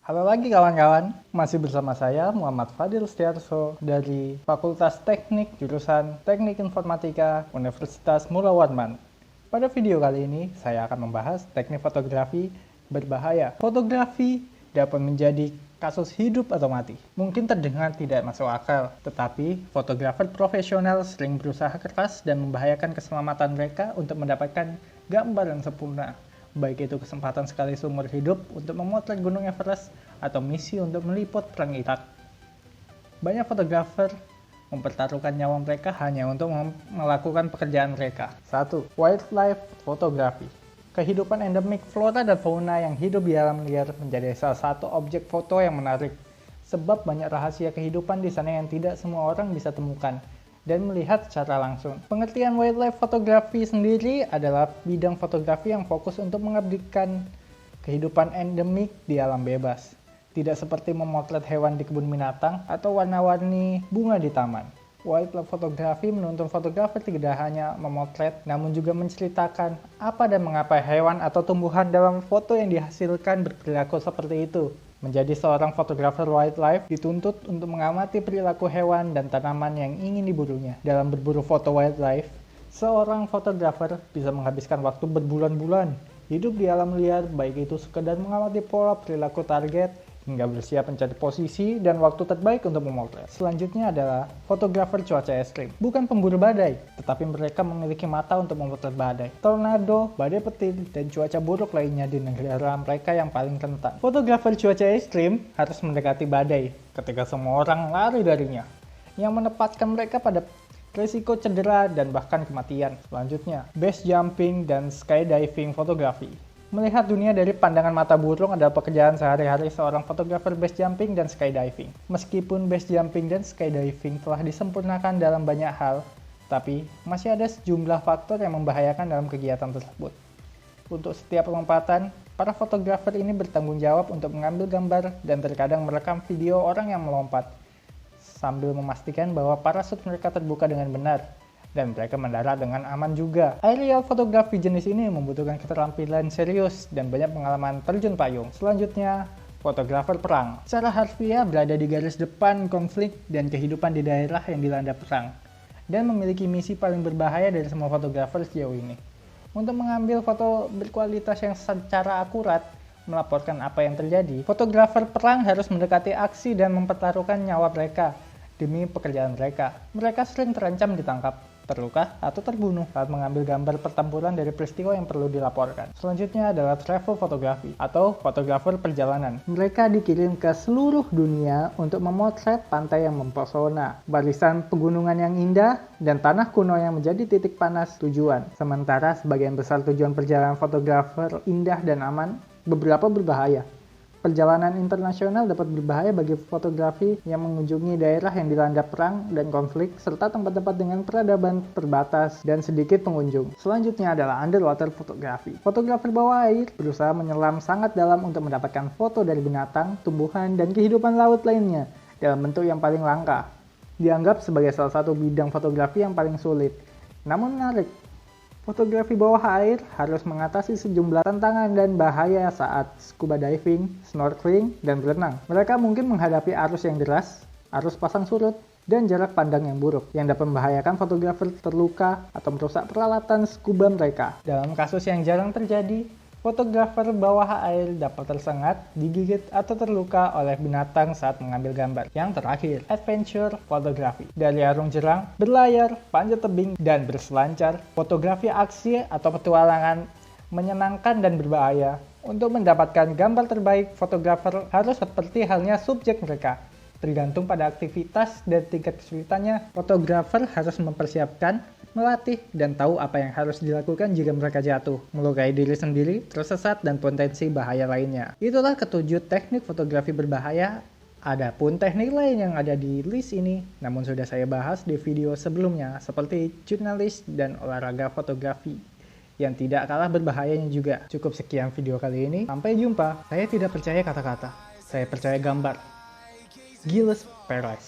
Halo lagi kawan-kawan, masih bersama saya Muhammad Fadil Setiarso dari Fakultas Teknik jurusan Teknik Informatika Universitas Mula Warman. Pada video kali ini, saya akan membahas teknik fotografi berbahaya. Fotografi dapat menjadi kasus hidup atau mati. Mungkin terdengar tidak masuk akal, tetapi fotografer profesional sering berusaha keras dan membahayakan keselamatan mereka untuk mendapatkan gambar yang sempurna. Baik itu kesempatan sekali seumur hidup untuk memotret Gunung Everest atau misi untuk meliput perang Irak. Banyak fotografer mempertaruhkan nyawa mereka hanya untuk melakukan pekerjaan mereka. 1. Wildlife Photography. Kehidupan endemik flora dan fauna yang hidup di alam liar menjadi salah satu objek foto yang menarik, sebab banyak rahasia kehidupan di sana yang tidak semua orang bisa temukan dan melihat secara langsung. Pengertian wildlife photography sendiri adalah bidang fotografi yang fokus untuk mengabadikan kehidupan endemik di alam bebas. Tidak seperti memotret hewan di kebun binatang atau warna-warni bunga di taman. Wildlife photography menuntun fotografer tidak hanya memotret, namun juga menceritakan apa dan mengapa hewan atau tumbuhan dalam foto yang dihasilkan berperilaku seperti itu. Menjadi seorang fotografer wildlife dituntut untuk mengamati perilaku hewan dan tanaman yang ingin diburunya. Dalam berburu foto wildlife, seorang fotografer bisa menghabiskan waktu berbulan-bulan hidup di alam liar, baik itu sekedar mengamati pola perilaku target, hingga bersiap mencari posisi dan waktu terbaik untuk memotret. Selanjutnya adalah fotografer cuaca ekstrim. Bukan pemburu badai, tetapi mereka memiliki mata untuk memotret badai, tornado, badai petir, dan cuaca buruk lainnya di negara mereka yang paling rentan. Fotografer cuaca ekstrim harus mendekati badai ketika semua orang lari darinya, yang menempatkan mereka pada risiko cedera dan bahkan kematian. Selanjutnya, base jumping dan skydiving fotografi. Melihat dunia dari pandangan mata burung adalah pekerjaan sehari-hari seorang fotografer base jumping dan skydiving. Meskipun base jumping dan skydiving telah disempurnakan dalam banyak hal, tapi masih ada sejumlah faktor yang membahayakan dalam kegiatan tersebut. Untuk setiap lompatan, para fotografer ini bertanggung jawab untuk mengambil gambar dan terkadang merekam video orang yang melompat, sambil memastikan bahwa parasut mereka terbuka dengan benar dan mereka mendarat dengan aman juga. Aerial fotografi jenis ini membutuhkan keterampilan serius dan banyak pengalaman terjun payung. Selanjutnya, fotografer perang. Secara harfiah berada di garis depan konflik dan kehidupan di daerah yang dilanda perang, dan memiliki misi paling berbahaya dari semua fotografer sejauh ini. Untuk mengambil foto berkualitas yang secara akurat, melaporkan apa yang terjadi, fotografer perang harus mendekati aksi dan mempertaruhkan nyawa mereka demi pekerjaan mereka. Mereka sering terancam ditangkap, terluka, atau terbunuh saat mengambil gambar pertempuran dari peristiwa yang perlu dilaporkan. Selanjutnya adalah travel photography atau fotografer perjalanan. Mereka dikirim ke seluruh dunia untuk memotret pantai yang mempesona, barisan pegunungan yang indah, dan tanah kuno yang menjadi titik panas tujuan. Sementara sebagian besar tujuan perjalanan fotografer indah dan aman, beberapa berbahaya. Perjalanan internasional dapat berbahaya bagi fotografi yang mengunjungi daerah yang dilanda perang dan konflik, serta tempat-tempat dengan peradaban terbatas dan sedikit pengunjung. Selanjutnya adalah underwater photography. Fotografer bawah air berusaha menyelam sangat dalam untuk mendapatkan foto dari binatang, tumbuhan, dan kehidupan laut lainnya dalam bentuk yang paling langka. Dianggap sebagai salah satu bidang fotografi yang paling sulit. Namun menarik, fotografi bawah air harus mengatasi sejumlah tantangan dan bahaya saat scuba diving, snorkeling, dan berenang. Mereka mungkin menghadapi arus yang deras, arus pasang surut, dan jarak pandang yang buruk, yang dapat membahayakan fotografer terluka atau merusak peralatan scuba mereka. Dalam kasus yang jarang terjadi, fotografer bawah air dapat tersengat, digigit, atau terluka oleh binatang saat mengambil gambar. Yang terakhir, adventure photography. Dari arung jeram, berlayar, panjat tebing, dan berselancar, fotografi aksi atau petualangan menyenangkan dan berbahaya. Untuk mendapatkan gambar terbaik, fotografer harus seperti halnya subjek mereka. Tergantung pada aktivitas dan tingkat kesulitannya, fotografer harus mempersiapkan, melatih, dan tahu apa yang harus dilakukan jika mereka jatuh, melukai diri sendiri, tersesat, dan potensi bahaya lainnya. Itulah ketujuh teknik fotografi berbahaya. Adapun teknik lain yang ada di list ini, namun sudah saya bahas di video sebelumnya, seperti jurnalis dan olahraga fotografi, yang tidak kalah berbahayanya juga. Cukup sekian video kali ini, sampai jumpa. Saya tidak percaya kata-kata, saya percaya gambar. Gilles Perez.